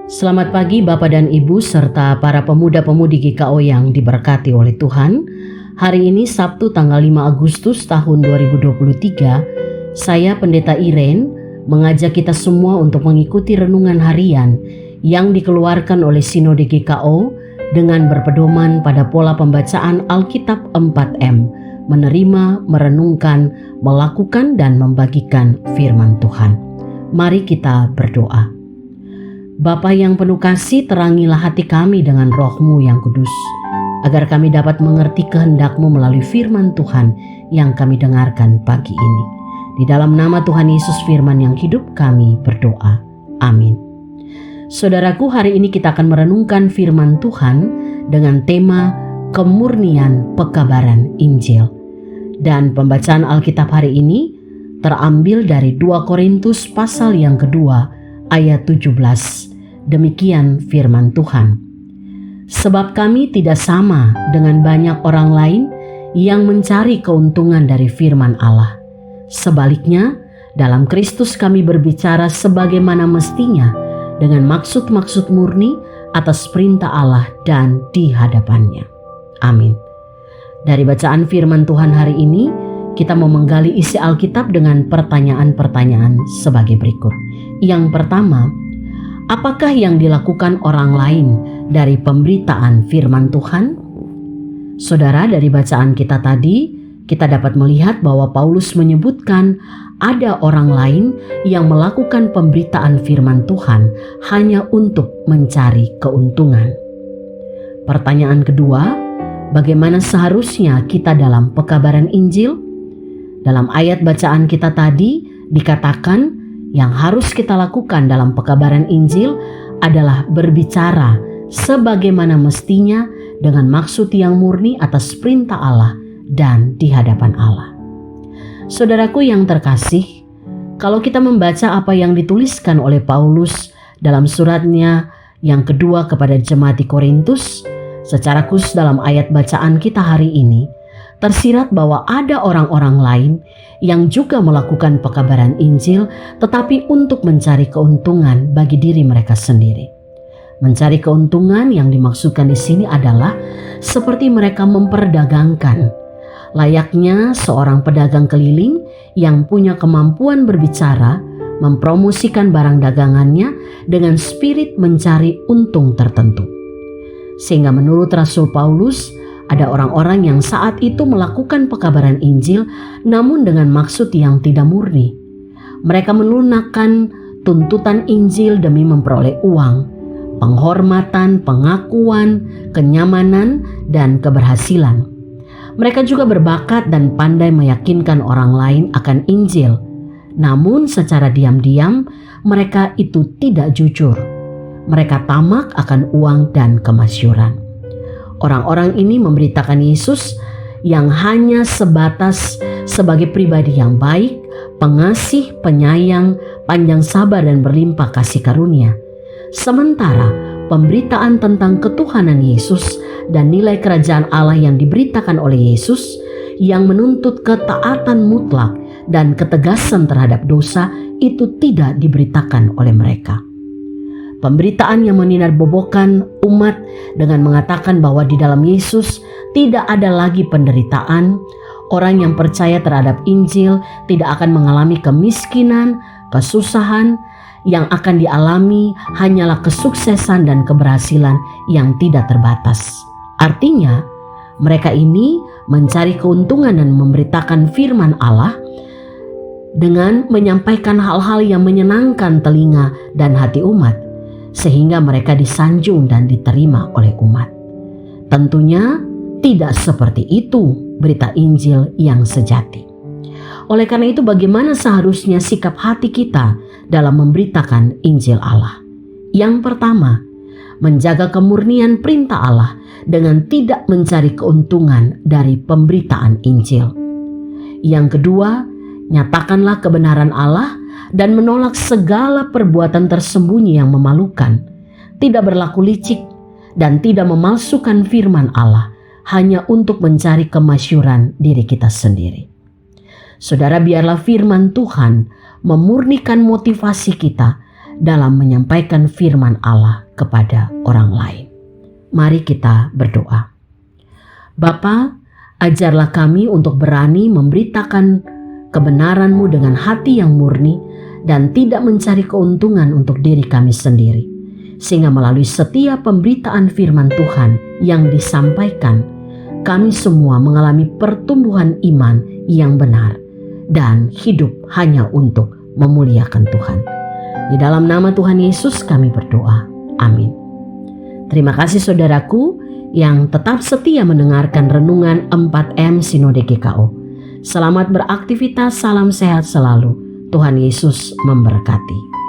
Selamat pagi Bapak dan Ibu serta para pemuda-pemudi GKO yang diberkati oleh Tuhan. Hari ini Sabtu tanggal 5 Agustus tahun 2023, saya Pendeta Irene mengajak kita semua untuk mengikuti renungan harian yang dikeluarkan oleh Sinode GKO dengan berpedoman pada pola pembacaan Alkitab 4M, menerima, merenungkan, melakukan, dan membagikan firman Tuhan. Mari kita berdoa. Bapa yang penuh kasih, terangilah hati kami dengan roh-Mu yang kudus, agar kami dapat mengerti kehendak-Mu melalui firman Tuhan yang kami dengarkan pagi ini. Di dalam nama Tuhan Yesus firman yang hidup kami berdoa. Amin. Saudaraku, hari ini kita akan merenungkan firman Tuhan dengan tema kemurnian pekabaran Injil. Dan pembacaan Alkitab hari ini terambil dari 2 Korintus pasal yang kedua ayat 17. Demikian firman Tuhan. Sebab kami tidak sama dengan banyak orang lain yang mencari keuntungan dari firman Allah. Sebaliknya, dalam Kristus kami berbicara sebagaimana mestinya dengan maksud-maksud murni atas perintah Allah dan di hadapannya. Amin. Dari bacaan firman Tuhan hari ini, kita mau menggali isi Alkitab dengan pertanyaan-pertanyaan sebagai berikut. Yang pertama, apakah yang dilakukan orang lain dari pemberitaan firman Tuhan? Saudara, dari bacaan kita tadi, kita dapat melihat bahwa Paulus menyebutkan ada orang lain yang melakukan pemberitaan firman Tuhan hanya untuk mencari keuntungan. Pertanyaan kedua, bagaimana seharusnya kita dalam pekabaran Injil? Dalam ayat bacaan kita tadi dikatakan yang harus kita lakukan dalam pekabaran Injil adalah berbicara sebagaimana mestinya dengan maksud yang murni atas perintah Allah dan di hadapan Allah. Saudaraku yang terkasih, kalau kita membaca apa yang dituliskan oleh Paulus dalam suratnya yang kedua kepada jemaat di Korintus, secara khusus dalam ayat bacaan kita hari ini, tersirat bahwa ada orang-orang lain yang juga melakukan pekabaran Injil tetapi untuk mencari keuntungan bagi diri mereka sendiri. Mencari keuntungan yang dimaksudkan di sini adalah seperti mereka memperdagangkan, layaknya seorang pedagang keliling yang punya kemampuan berbicara, mempromosikan barang dagangannya dengan spirit mencari untung tertentu. Sehingga menurut Rasul Paulus, ada orang-orang yang saat itu melakukan pekabaran Injil namun dengan maksud yang tidak murni. Mereka melunakkan tuntutan Injil demi memperoleh uang, penghormatan, pengakuan, kenyamanan, dan keberhasilan. Mereka juga berbakat dan pandai meyakinkan orang lain akan Injil. Namun secara diam-diam mereka itu tidak jujur. Mereka tamak akan uang dan kemasyhuran. Orang-orang ini memberitakan Yesus yang hanya sebatas sebagai pribadi yang baik, pengasih, penyayang, panjang sabar, dan berlimpah kasih karunia. Sementara pemberitaan tentang ketuhanan Yesus dan nilai kerajaan Allah yang diberitakan oleh Yesus yang menuntut ketaatan mutlak dan ketegasan terhadap dosa itu tidak diberitakan oleh mereka. Pemberitaan yang menindarbobokan umat dengan mengatakan bahwa di dalam Yesus tidak ada lagi penderitaan, orang yang percaya terhadap Injil tidak akan mengalami kemiskinan, kesusahan, yang akan dialami hanyalah kesuksesan dan keberhasilan yang tidak terbatas. Artinya, mereka ini mencari keuntungan dan memberitakan firman Allah dengan menyampaikan hal-hal yang menyenangkan telinga dan hati umat, sehingga mereka disanjung dan diterima oleh umat. Tentunya tidak seperti itu berita Injil yang sejati. Oleh karena itu, bagaimana seharusnya sikap hati kita dalam memberitakan Injil Allah? Yang pertama, menjaga kemurnian perintah Allah dengan tidak mencari keuntungan dari pemberitaan Injil. Yang kedua, nyatakanlah kebenaran Allah dan menolak segala perbuatan tersembunyi yang memalukan, tidak berlaku licik, dan tidak memalsukan firman Allah hanya untuk mencari kemasyhuran diri kita sendiri. Saudara, biarlah firman Tuhan memurnikan motivasi kita dalam menyampaikan firman Allah kepada orang lain. Mari kita berdoa. Bapa, ajarlah kami untuk berani memberitakan kebenaran-Mu dengan hati yang murni dan tidak mencari keuntungan untuk diri kami sendiri. Sehingga melalui setiap pemberitaan firman Tuhan yang disampaikan, kami semua mengalami pertumbuhan iman yang benar dan hidup hanya untuk memuliakan Tuhan. Di dalam nama Tuhan Yesus kami berdoa. Amin. Terima kasih saudaraku yang tetap setia mendengarkan renungan 4M Sinode GKO. Selamat beraktivitas, salam sehat selalu. Tuhan Yesus memberkati.